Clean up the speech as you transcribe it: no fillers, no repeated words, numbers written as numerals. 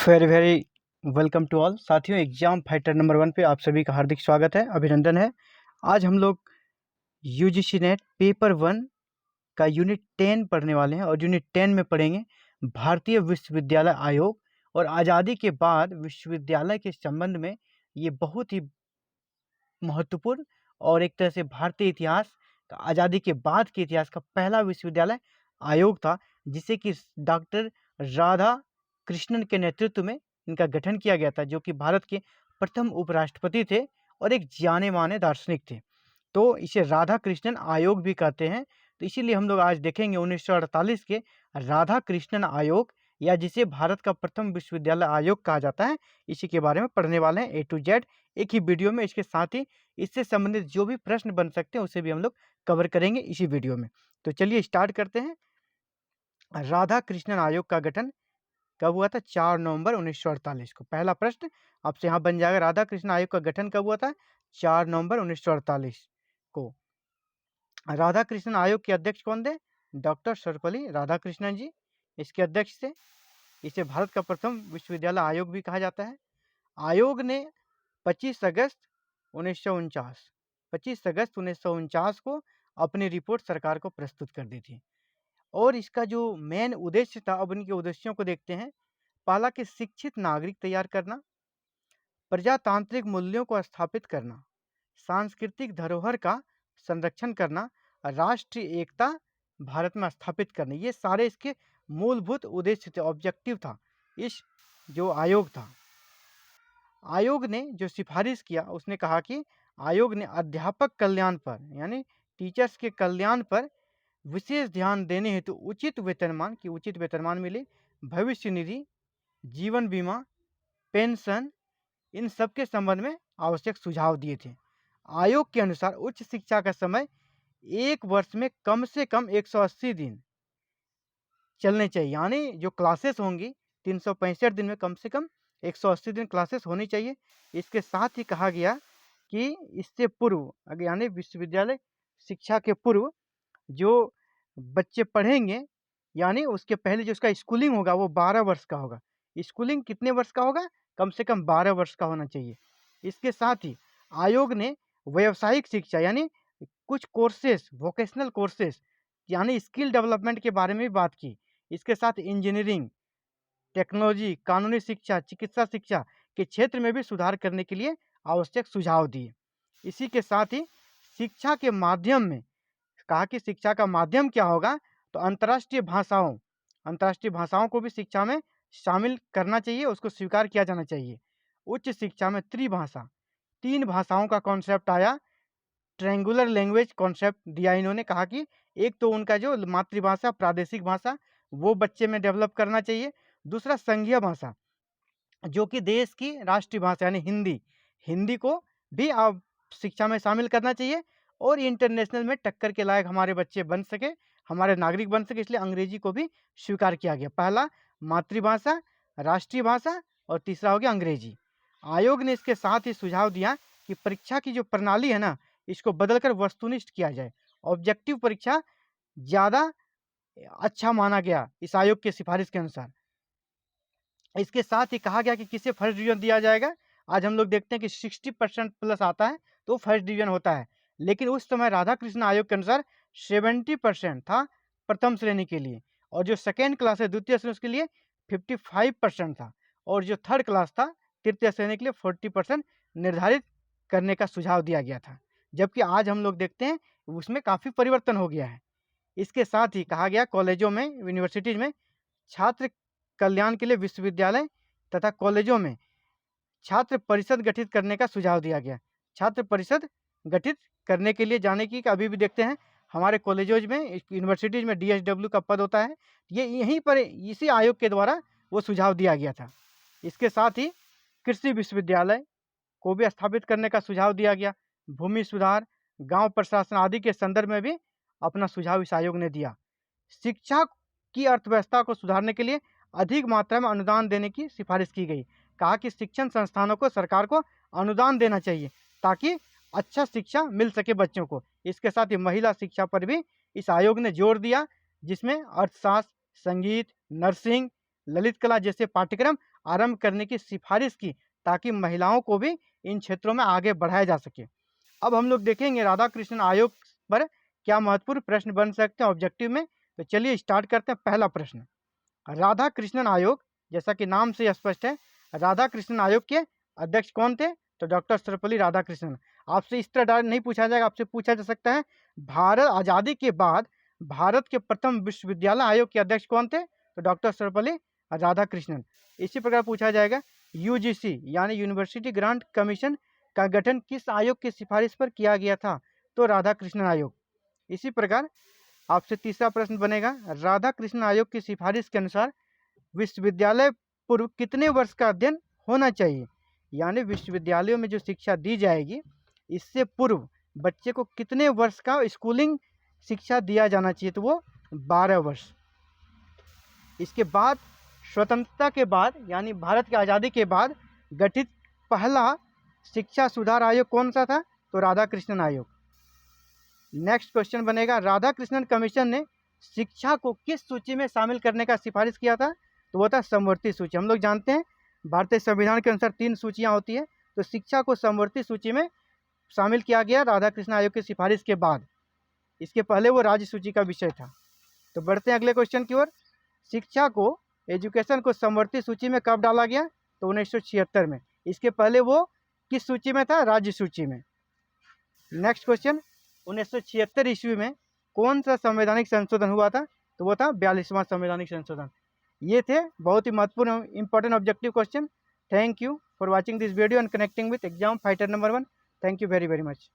Very very welcome to all साथियों। Exam fighter number 1 पे आप सभी का हार्दिक स्वागत है, अभिनंदन है। आज हम लोग यूजीसी नेट पेपर 1 का यूनिट 10 पढ़ने वाले हैं और यूनिट 10 में पढ़ेंगे भारतीय विश्वविद्यालय आयोग और आज़ादी के बाद विश्वविद्यालय के संबंध में। ये बहुत ही महत्वपूर्ण और एक तरह से भारतीय इतिहास का, आज़ादी के बाद के इतिहास का पहला विश्वविद्यालय आयोग था, जिसे कि डॉक्टर राधा कृष्णन के नेतृत्व में इनका गठन किया गया था, जो कि भारत के प्रथम उपराष्ट्रपति थे और एक जाने माने दार्शनिक थे। तो इसे राधा कृष्णन आयोग भी कहते हैं। तो इसीलिए हम लोग आज देखेंगे 1948 के राधा कृष्णन आयोग, या जिसे भारत का प्रथम विश्वविद्यालय आयोग कहा जाता है, इसी के बारे में पढ़ने वाले हैं A to Z एक ही वीडियो में। इसके साथ ही इससे संबंधित जो भी प्रश्न बन सकते हैं उसे भी हम लोग कवर करेंगे इसी वीडियो में। तो चलिए स्टार्ट करते हैं। राधा कृष्णन आयोग का गठन कब हुआ था? 4 नवंबर 1948 को। पहला प्रश्न आपसे यहाँ बन जाएगा, राधा कृष्ण आयोग का गठन कब हुआ था? 4 नवंबर 1948 को। राधा कृष्णन आयोग के अध्यक्ष कौन थे? डॉक्टर सर्वपल्ली राधाकृष्णन जी इसके अध्यक्ष थे। इसे भारत का प्रथम विश्वविद्यालय आयोग भी कहा जाता है। आयोग ने 25 अगस्त 1949 को अपनी रिपोर्ट सरकार को प्रस्तुत कर दी थी। और इसका जो मेन उद्देश्य था, अब इनके उद्देश्यों को देखते हैं। पहला कि शिक्षित नागरिक तैयार करना, प्रजातांत्रिक मूल्यों को स्थापित करना, सांस्कृतिक धरोहर का संरक्षण करना, राष्ट्रीय एकता भारत में स्थापित करना, ये सारे इसके मूलभूत उद्देश्य थे, ऑब्जेक्टिव था इस जो आयोग था। आयोग ने जो सिफारिश किया, उसने कहा कि आयोग ने अध्यापक कल्याण पर, यानी टीचर्स के कल्याण पर विशेष ध्यान देने हेतु उचित वेतनमान की उचित वेतनमान मिले, भविष्य निधि, जीवन बीमा, पेंशन, इन सब के संबंध में आवश्यक सुझाव दिए थे। आयोग के अनुसार उच्च शिक्षा का समय एक वर्ष में कम से कम 180 दिन चलने चाहिए, यानी जो क्लासेस होंगी 365 दिन में कम से कम 180 दिन क्लासेस होनी चाहिए। इसके साथ ही कहा गया कि इससे पूर्व, यानी विश्वविद्यालय शिक्षा के पूर्व जो बच्चे पढ़ेंगे, यानी उसके पहले जो उसका स्कूलिंग होगा वो 12 वर्ष का होगा। स्कूलिंग कितने वर्ष का होगा? कम से कम 12 वर्ष का होना चाहिए। इसके साथ ही आयोग ने व्यावसायिक शिक्षा, यानी कुछ कोर्सेस, वोकेशनल कोर्सेस, यानी स्किल डेवलपमेंट के बारे में भी बात की। इसके साथ इंजीनियरिंग, टेक्नोलॉजी, कानूनी शिक्षा, चिकित्सा शिक्षा के क्षेत्र में भी सुधार करने के लिए आवश्यक सुझाव दिए। इसी के साथ ही शिक्षा के माध्यम में कहा कि शिक्षा का माध्यम क्या होगा? तो अंतर्राष्ट्रीय भाषाओं को भी शिक्षा में शामिल करना चाहिए, उसको स्वीकार किया जाना चाहिए। उच्च शिक्षा में त्रिभाषा, 3 भाषाओं का कॉन्सेप्ट आया। ट्रायंगुलर लैंग्वेज कॉन्सेप्ट दिया इन्होंने, कहा कि एक तो उनका जो मातृभाषा, प्रादेशिक भाषा, वो बच्चे में डेवलप करना चाहिए। दूसरा संघीय भाषा, जो कि देश की राष्ट्रीय भाषा यानी हिंदी को भी आप शिक्षा में शामिल करना चाहिए, और इंटरनेशनल में टक्कर के लायक हमारे बच्चे बन सके, हमारे नागरिक बन सके, इसलिए अंग्रेजी को भी स्वीकार किया गया। पहला मातृभाषा, राष्ट्रीय भाषा, और तीसरा हो गया अंग्रेजी। आयोग ने इसके साथ ही सुझाव दिया कि परीक्षा की जो प्रणाली है ना, इसको बदलकर वस्तुनिष्ठ किया जाए। ऑब्जेक्टिव परीक्षा ज़्यादा अच्छा माना गया इस आयोग के सिफारिश के अनुसार। इसके साथ ही कहा गया कि किसे फर्स्ट डिवीजन दिया जाएगा। आज हम लोग देखते हैं कि 60% प्लस आता है तो फर्स्ट डिवीजन होता है, लेकिन उस समय राधा कृष्ण आयोग के अनुसार 70% था प्रथम श्रेणी के लिए, और जो सेकेंड क्लास है द्वितीय श्रेणी उसके लिए 55% था, और जो थर्ड क्लास था तृतीय श्रेणी के लिए 40% निर्धारित करने का सुझाव दिया गया था। जबकि आज हम लोग देखते हैं उसमें काफ़ी परिवर्तन हो गया है। इसके साथ ही कहा गया कॉलेजों में, यूनिवर्सिटीज में छात्र कल्याण के लिए विश्वविद्यालय तथा कॉलेजों में छात्र परिषद गठित करने का सुझाव दिया गया। छात्र परिषद गठित करने के लिए जाने की अभी भी देखते हैं हमारे कॉलेजों में, यूनिवर्सिटीज में DSW का पद होता है, ये यहीं पर इसी आयोग के द्वारा वो सुझाव दिया गया था। इसके साथ ही कृषि विश्वविद्यालय को भी स्थापित करने का सुझाव दिया गया। भूमि सुधार, गांव प्रशासन आदि के संदर्भ में भी अपना सुझाव इस आयोग ने दिया। शिक्षा की अर्थव्यवस्था को सुधारने के लिए अधिक मात्रा में अनुदान देने की सिफारिश की गई। कहा कि शिक्षण संस्थानों को सरकार को अनुदान देना चाहिए ताकि अच्छा शिक्षा मिल सके बच्चों को। इसके साथ ही महिला शिक्षा पर भी इस आयोग ने जोर दिया, जिसमें अर्थशास्त्र, संगीत, नर्सिंग, ललित कला जैसे पाठ्यक्रम आरंभ करने की सिफारिश की, ताकि महिलाओं को भी इन क्षेत्रों में आगे बढ़ाया जा सके। अब हम लोग देखेंगे राधा कृष्णन आयोग पर क्या महत्वपूर्ण प्रश्न बन सकते हैं ऑब्जेक्टिव में। तो चलिए स्टार्ट करते हैं। पहला प्रश्न, राधा कृष्णन आयोग, जैसा कि नाम से स्पष्ट है, राधा कृष्णन आयोग के अध्यक्ष कौन थे? तो डॉक्टर सर्वपल्ली राधाकृष्णन। आपसे इस तरह डायरेक्ट नहीं पूछा जाएगा, आपसे पूछा जा सकता है भारत आज़ादी के बाद भारत के प्रथम विश्वविद्यालय आयोग के अध्यक्ष कौन थे? तो डॉक्टर सर्वपल्ली राधाकृष्णन। इसी प्रकार पूछा जाएगा यूजीसी यानी यूनिवर्सिटी ग्रांट कमीशन का गठन किस आयोग की सिफारिश पर किया गया था? तो राधाकृष्णन आयोग। इसी प्रकार आपसे तीसरा प्रश्न बनेगा, राधाकृष्णन आयोग की सिफारिश के अनुसार विश्वविद्यालय पूर्व कितने वर्ष का अध्ययन होना चाहिए? यानी विश्वविद्यालयों में जो शिक्षा दी जाएगी इससे पूर्व बच्चे को कितने वर्ष का स्कूलिंग शिक्षा दिया जाना चाहिए? तो वो 12 वर्ष। इसके बाद स्वतंत्रता के बाद यानी भारत की आज़ादी के बाद गठित पहला शिक्षा सुधार आयोग कौन सा था? तो राधाकृष्णन आयोग। नेक्स्ट क्वेश्चन बनेगा, राधाकृष्णन कमीशन ने शिक्षा को किस सूची में शामिल करने का सिफारिश किया था? तो वो था समवर्ती सूची। हम लोग जानते हैं भारतीय संविधान के अनुसार 3 सूचियां होती है, तो शिक्षा को समवर्ती सूची में शामिल किया गया राधाकृष्ण आयोग की सिफारिश के बाद। इसके पहले वो राज्य सूची का विषय था। तो बढ़ते हैं अगले क्वेश्चन की ओर। शिक्षा को, एजुकेशन को समवर्ती सूची में कब डाला गया? तो 1976 में। इसके पहले वो किस सूची में था? राज्य सूची में। नेक्स्ट क्वेश्चन, 1976 ईस्वी में कौन सा संवैधानिक संशोधन हुआ था? तो वो था 42वां संवैधानिक संशोधन। ये थे बहुत ही महत्वपूर्ण important objective question. Thank you for watching this video and connecting with exam fighter number 1। Thank you very much.